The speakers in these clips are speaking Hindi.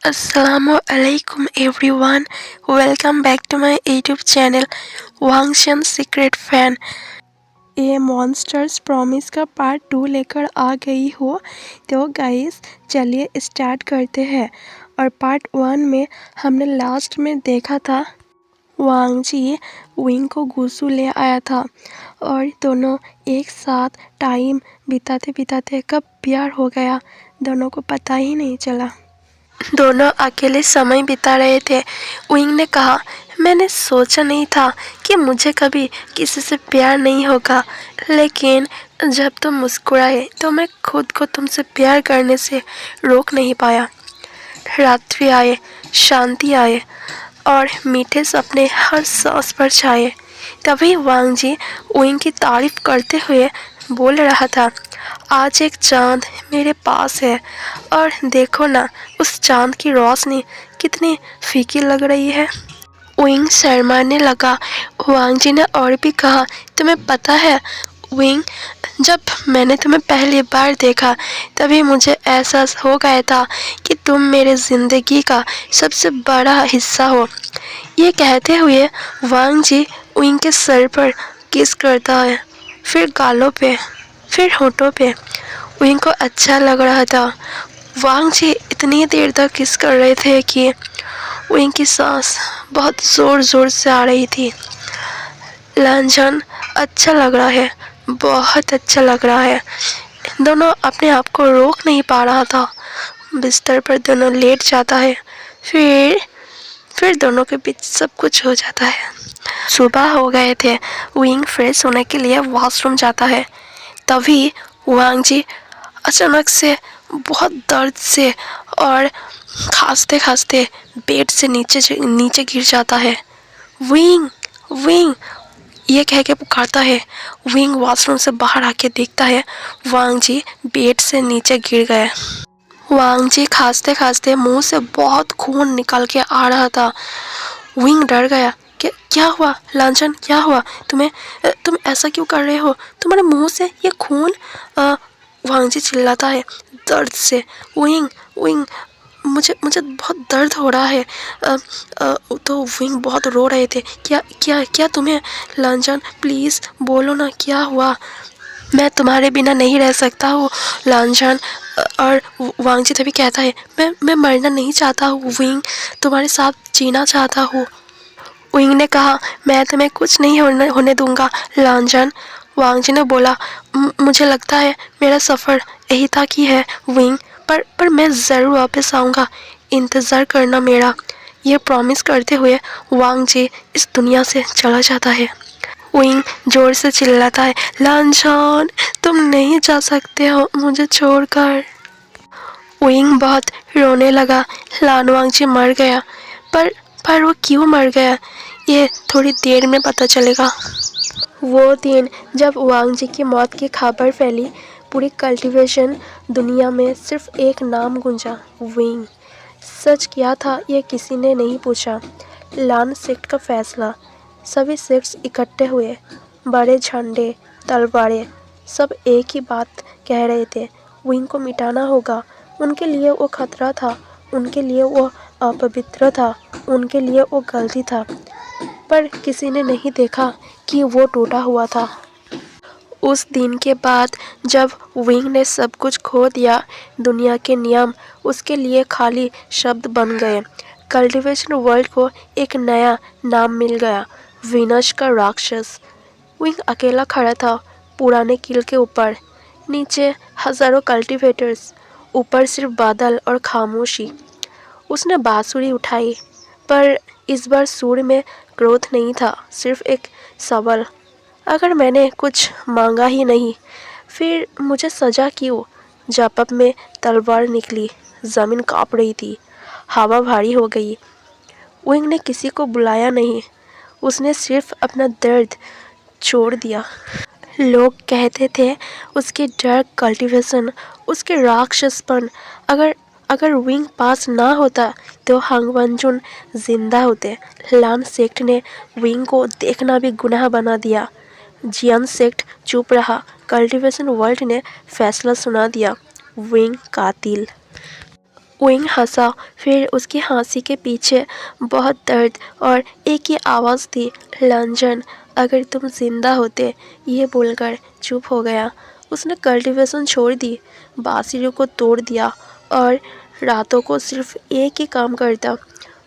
Assalamualaikum everyone. Welcome back to my YouTube channel वांगशन सीक्रेट फैन। ये मॉन्स्टर्स प्रॉमिस का पार्ट 2 लेकर आ गई हो। तो गाइस चलिए स्टार्ट करते हैं। और पार्ट 1 में हमने लास्ट में देखा था वांग जी विंग को गुस्सू ले आया था और दोनों एक साथ टाइम बिताते बिताते कब प्यार हो गया दोनों को पता ही नहीं चला। दोनों अकेले समय बिता रहे थे। विंग ने कहा, मैंने सोचा नहीं था कि मुझे कभी किसी से प्यार नहीं होगा, लेकिन जब तुम मुस्कुराए तो मैं खुद को तुमसे प्यार करने से रोक नहीं पाया। रात्रि आए, शांति आए और मीठे सपने हर सांस पर छाए। तभी वांग जी विंग की तारीफ करते हुए बोल रहा था, आज एक चांद मेरे पास है और देखो ना उस चांद की रोशनी कितनी फीकी लग रही है। विंग शर्माने लगा। वांग जी ने और भी कहा, तुम्हें पता है विंग, जब मैंने तुम्हें पहली बार देखा तभी मुझे एहसास हो गया था कि तुम मेरे ज़िंदगी का सबसे बड़ा हिस्सा हो। ये कहते हुए वांग जी विंग के सर पर किस करता है, फिर गालों पे, फिर होठों पे। विंग को अच्छा लग रहा था। वांग जी इतनी देर तक किस कर रहे थे कि विंग की सांस बहुत ज़ोर ज़ोर से आ रही थी। लांछन अच्छा लग रहा है, बहुत अच्छा लग रहा है। दोनों अपने आप को रोक नहीं पा रहा था। बिस्तर पर दोनों लेट जाता है, फिर दोनों के बीच सब कुछ हो जाता है। सुबह हो गए थे। विंग फ्रेश होने के लिए वॉशरूम जाता है। तभी वांग जी अचानक से बहुत दर्द से और खांसते खांसते बेड से नीचे गिर जाता है। विंग विंग ये कह के पुकारता है। विंग वॉशरूम से बाहर आके देखता है वांग जी बेड से नीचे गिर गए। वांग जी खांसते खांसते मुंह से बहुत खून निकल के आ रहा था। विंग डर गया कि क्या हुआ लांछन, क्या हुआ तुम ऐसा क्यों कर रहे हो, तुम्हारे मुंह से ये खून। वांग जी चिल्लाता है दर्द से, विंग विंग मुझे मुझे बहुत दर्द हो रहा है। तो विंग बहुत रो रहे थे। क्या क्या क्या तुम्हें लांछन, प्लीज़ बोलो ना क्या हुआ, मैं तुम्हारे बिना नहीं रह सकता हूँ लांछन। और वांग जी तभी कहता है, मैं मरना नहीं चाहता हूँ विंग, तुम्हारे साथ जीना चाहता हूँ। विंग ने कहा, मैं तुम्हें कुछ नहीं होने दूंगा लांछन। वांग जी ने बोला, मुझे लगता है मेरा सफ़र यही था कि है विंग, पर मैं ज़रूर वापस आऊँगा, इंतज़ार करना मेरा। ये प्रॉमिस करते हुए वांग जी इस दुनिया से चला जाता है। विंग जोर से चिल्लाता है, लांछन तुम नहीं जा सकते हो मुझे छोड़कर। विंग बहुत रोने लगा। लानवांग जी मर गया, पर वो क्यों मर गया ये थोड़ी देर में पता चलेगा। वो दिन जब वांग जी की मौत की खबर फैली, पूरी कल्टीवेशन दुनिया में सिर्फ एक नाम गूंजा, विंग। सच क्या था ये किसी ने नहीं पूछा। लान सेक्ट का फैसला। सभी सेक्ट्स इकट्ठे हुए, बड़े झंडे, तलवारें, सब एक ही बात कह रहे थे, विंग को मिटाना होगा। उनके लिए वो खतरा था, उनके लिए वो अपवित्र था, उनके लिए वो गलती था, पर किसी ने नहीं देखा कि वो टूटा हुआ था। उस दिन के बाद जब विंग ने सब कुछ खो दिया, दुनिया के नियम उसके लिए खाली शब्द बन गए। कल्टीवेशन वर्ल्ड को एक नया नाम मिल गया, विनाश का राक्षस। विंग अकेला खड़ा था पुराने किल के ऊपर। नीचे हजारों कल्टीवेटर्स, ऊपर सिर्फ बादल और खामोशी। उसने बांसुरी उठाई, पर इस बार सुर में क्रोध नहीं था, सिर्फ एक सवाल, अगर मैंने कुछ मांगा ही नहीं फिर मुझे सजा क्यों। जापब में तलवार निकली, ज़मीन काँप रही थी, हवा भारी हो गई। विंग ने किसी को बुलाया नहीं, उसने सिर्फ अपना दर्द छोड़ दिया। लोग कहते थे उसके डार्क कल्टीवेशन, उसके राक्षसपन, अगर विंग पास ना होता तो हांगवंजुन जिंदा होते। लान सेक्ट ने विंग को देखना भी गुनाह बना दिया। जियान सेक्ट चुप रहा। कल्टीवेशन वर्ल्ड ने फैसला सुना दिया, विंग कातिल। विंग हंसा, फिर उसकी हंसी के पीछे बहुत दर्द और एक ही आवाज़ थी, लंजन, अगर तुम जिंदा होते। ये बोलकर चुप हो गया। उसने कल्टीवेशन छोड़ दी, बांसुरी को तोड़ दिया और रातों को सिर्फ एक ही काम करता,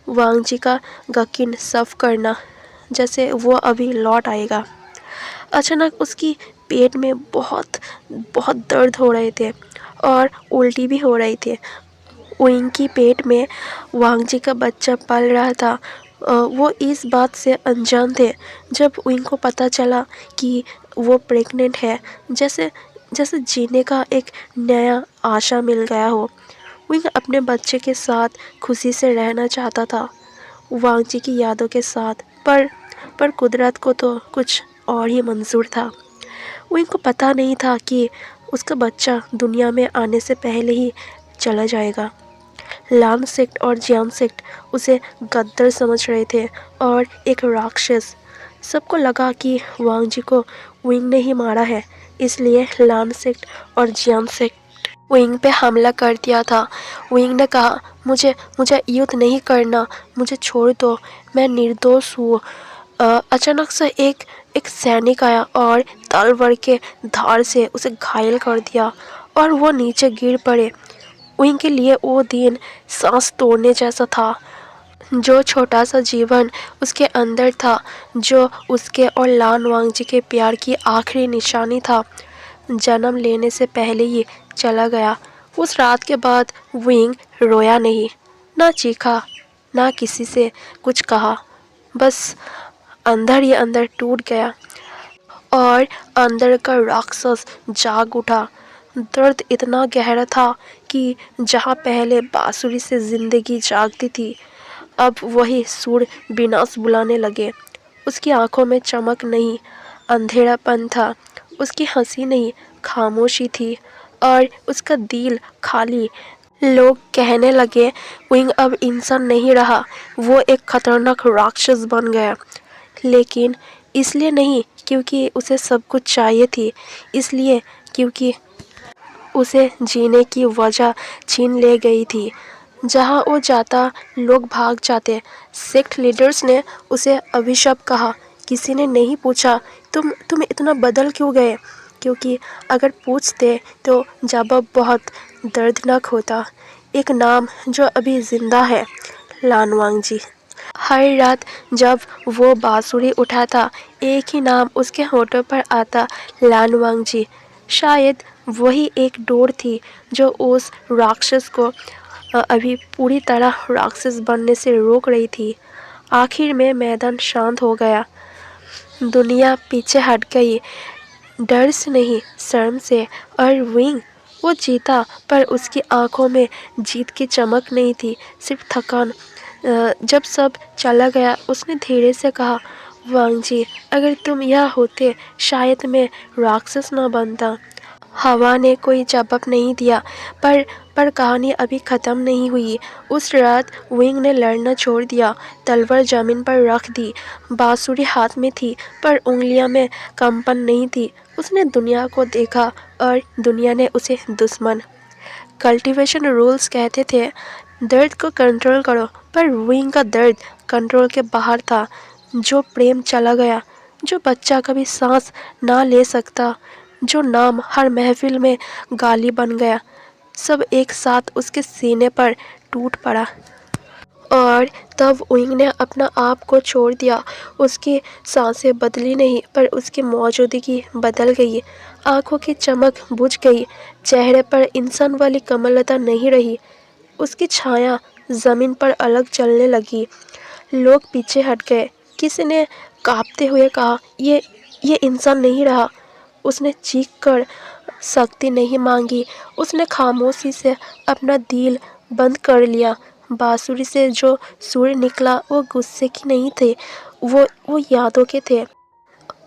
वांगजी का गकिन साफ करना, जैसे वो अभी लौट आएगा। अचानक उसकी पेट में बहुत बहुत दर्द हो रहे थे और उल्टी भी हो रही थी। विंग की पेट में वांगजी का बच्चा पल रहा था। वो इस बात से अनजान थे। जब विंग को पता चला कि वो प्रेग्नेंट है, जैसे जैसे जीने का एक नया आशा मिल गया हो। विंग अपने बच्चे के साथ खुशी से रहना चाहता था, वांगजी की यादों के साथ, पर कुदरत को तो कुछ और ही मंजूर था। विंग को पता नहीं था कि उसका बच्चा दुनिया में आने से पहले ही चला जाएगा। लान सेक्ट और जियान सेक्ट उसे गद्दार समझ रहे थे और एक राक्षस। सबको लगा कि वांगजी को विंग ने ही मारा है, इसलिए लान सेक्ट और जियान सेक्ट विंग पे हमला कर दिया था। विंग ने कहा, मुझे मुझे युद्ध नहीं करना, मुझे छोड़ दो, मैं निर्दोष हूँ। अचानक से एक सैनिक आया और तलवार के धार से उसे घायल कर दिया और वो नीचे गिर पड़े। विंग के लिए वो दिन सांस तोड़ने जैसा था। जो छोटा सा जीवन उसके अंदर था, जो उसके और लान वांगजी के प्यार की आखिरी निशानी था, जन्म लेने से पहले ही चला गया। उस रात के बाद विंग रोया नहीं, ना चीखा, ना किसी से कुछ कहा, बस अंदर ही अंदर टूट गया और अंदर का राक्षस जाग उठा। दर्द इतना गहरा था कि जहाँ पहले बांसुरी से जिंदगी जागती थी, अब वही सुर विनाश बुलाने लगे। उसकी आंखों में चमक नहीं, अंधेरापन था। उसकी हंसी नहीं, खामोशी थी और उसका दिल खाली। लोग कहने लगे, विंग अब इंसान नहीं रहा, वो एक खतरनाक राक्षस बन गया। लेकिन इसलिए नहीं क्योंकि उसे सब कुछ चाहिए थी, इसलिए क्योंकि उसे जीने की वजह छीन ले गई थी। जहाँ वो जाता लोग भाग जाते। सेक्ट लीडर्स ने उसे अभिशाप कहा। किसी ने नहीं पूछा, तुम इतना बदल क्यों गए, क्योंकि अगर पूछते तो जवाब बहुत दर्दनाक होता। एक नाम जो अभी जिंदा है, लान वांगजी। हर रात जब वो बांसुरी उठाता, एक ही नाम उसके होठों पर आता, लान वांगजी। शायद वही एक डोर थी जो उस राक्षस को अभी पूरी तरह राक्षस बनने से रोक रही थी। आखिर में मैदान शांत हो गया। दुनिया पीछे हट गई, डर से नहीं, शर्म से। और विंग, वो जीता, पर उसकी आंखों में जीत की चमक नहीं थी, सिर्फ थकान। जब सब चला गया, उसने धीरे से कहा, वांगजी, अगर तुम यहाँ होते, शायद मैं राक्षस न बनता। हवा ने कोई जवाब नहीं दिया, पर कहानी अभी ख़त्म नहीं हुई। उस रात विंग ने लड़ना छोड़ दिया, तलवार जमीन पर रख दी। बांसुरी हाथ में थी, पर उंगलियां में कंपन नहीं थी। उसने दुनिया को देखा और दुनिया ने उसे दुश्मन। कल्टीवेशन रूल्स कहते थे, दर्द को कंट्रोल करो, पर विंग का दर्द कंट्रोल के बाहर था। जो प्रेम चला गया, जो बच्चा कभी सांस ना ले सकता, जो नाम हर महफिल में गाली बन गया, सब एक साथ उसके सीने पर टूट पड़ा। और तब विंग ने अपना आप को छोड़ दिया। उसकी सांसें बदली नहीं, पर उसकी मौजूदगी बदल गई। आंखों की चमक बुझ गई, चेहरे पर इंसान वाली कोमलता नहीं रही। उसकी छाया जमीन पर अलग चलने लगी। लोग पीछे हट गए। किसी ने कांपते हुए कहा, ये इंसान नहीं रहा। उसने चीख कर शक्ति नहीं मांगी, उसने खामोशी से अपना दिल बंद कर लिया। बांसुरी से जो सुर निकला वो गुस्से की नहीं थे, वो यादों के थे।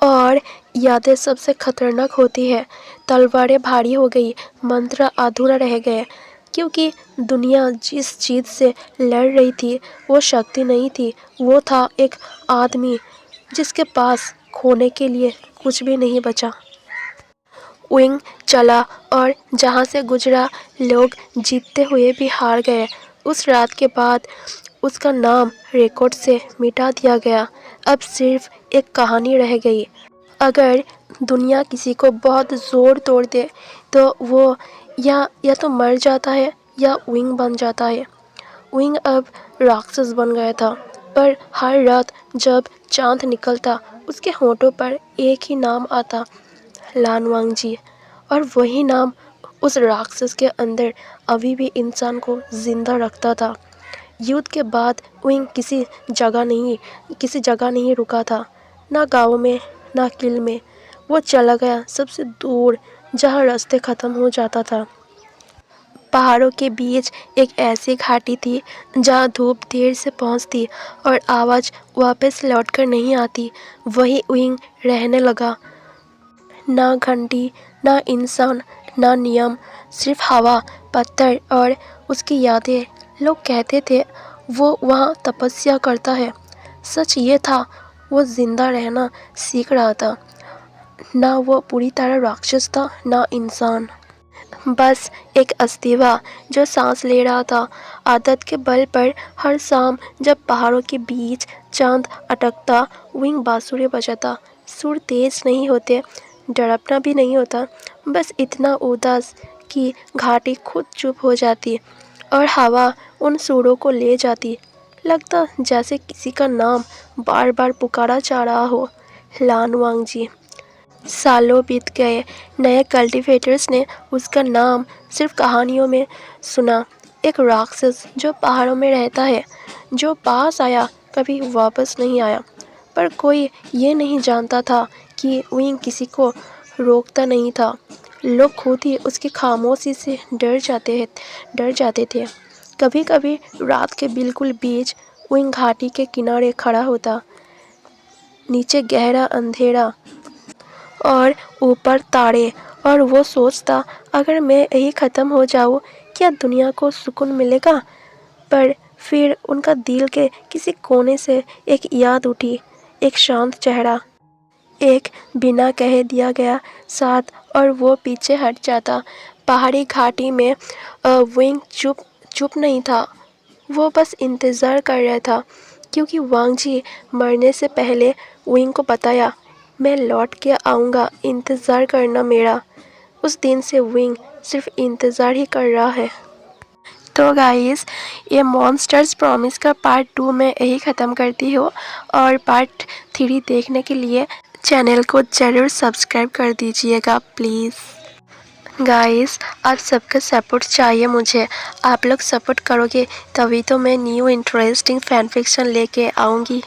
और यादें सबसे खतरनाक होती है। तलवारें भारी हो गई, मंत्र अधूरा रह गए, क्योंकि दुनिया जिस चीज़ से लड़ रही थी वो शक्ति नहीं थी, वो था एक आदमी जिसके पास खोने के लिए कुछ भी नहीं बचा। विंग चला और जहाँ से गुजरा लोग जीतते हुए भी हार गए। उस रात के बाद उसका नाम रिकॉर्ड से मिटा दिया गया। अब सिर्फ एक कहानी रह गई। अगर दुनिया किसी को बहुत ज़ोर तोड़ दे तो वो या तो मर जाता है या विंग बन जाता है। विंग अब राक्षस बन गया था, पर हर रात जब चांद निकलता उसके होठों पर एक ही नाम आता, लान वांगजी। और वही नाम उस राक्षस के अंदर अभी भी इंसान को जिंदा रखता था। युद्ध के बाद विंग किसी जगह नहीं रुका था, ना गाँव में ना किल में। वो चला गया सबसे दूर, जहाँ रास्ते ख़त्म हो जाता था। पहाड़ों के बीच एक ऐसी घाटी थी जहाँ धूप देर से पहुँचती और आवाज़ वापस लौटकर नहीं आती। वही विंग रहने लगा। ना घंटी, ना इंसान, ना नियम, सिर्फ हवा, पत्थर और उसकी यादें। लोग कहते थे वो वहाँ तपस्या करता है। सच ये था, वो जिंदा रहना सीख रहा था। ना वो पूरी तरह राक्षस था, ना इंसान, बस एक अस्तिवा जो सांस ले रहा था। आदत के बल पर हर शाम जब पहाड़ों के बीच चांद अटकता, विंग बांसुरी बजाता। सुर तेज नहीं होते, डरपना भी नहीं होता, बस इतना उदास कि घाटी खुद चुप हो जाती और हवा उन सुरों को ले जाती। लगता जैसे किसी का नाम बार बार पुकारा जा रहा हो, लान वांगजी। सालों बीत गए। नए कल्टीवेटर्स ने उसका नाम सिर्फ कहानियों में सुना। एक राक्षस जो पहाड़ों में रहता है, जो पास आया कभी वापस नहीं आया। पर कोई ये नहीं जानता था कि विंग किसी को रोकता नहीं था। लोग खुद ही उसकी खामोशी से डर जाते थे। कभी कभी रात के बिल्कुल बीच विंग घाटी के किनारे खड़ा होता। नीचे गहरा अंधेरा और ऊपर तारे, और वो सोचता, अगर मैं यही ख़त्म हो जाऊँ क्या दुनिया को सुकून मिलेगा। पर फिर उनका दिल के किसी कोने से एक याद उठी, एक शांत चेहरा, एक बिना कहे दिया गया साथ, और वो पीछे हट जाता। पहाड़ी घाटी में विंग चुप नहीं था। वो बस इंतज़ार कर रहा था, क्योंकि वांगजी मरने से पहले विंग को बताया, मैं लौट के आऊँगा, इंतज़ार करना मेरा। उस दिन से विंग सिर्फ इंतज़ार ही कर रहा है। तो गाइस, ये मॉन्स्टर्स प्रॉमिस का पार्ट 2 मैं यही ख़त्म करती हूँ, और पार्ट 3 देखने के लिए चैनल को ज़रूर सब्सक्राइब कर दीजिएगा प्लीज़। गाइस, आप सबका सपोर्ट चाहिए मुझे। आप लोग सपोर्ट करोगे तभी तो मैं न्यू इंटरेस्टिंग फैन फिक्शन लेके आऊँगी।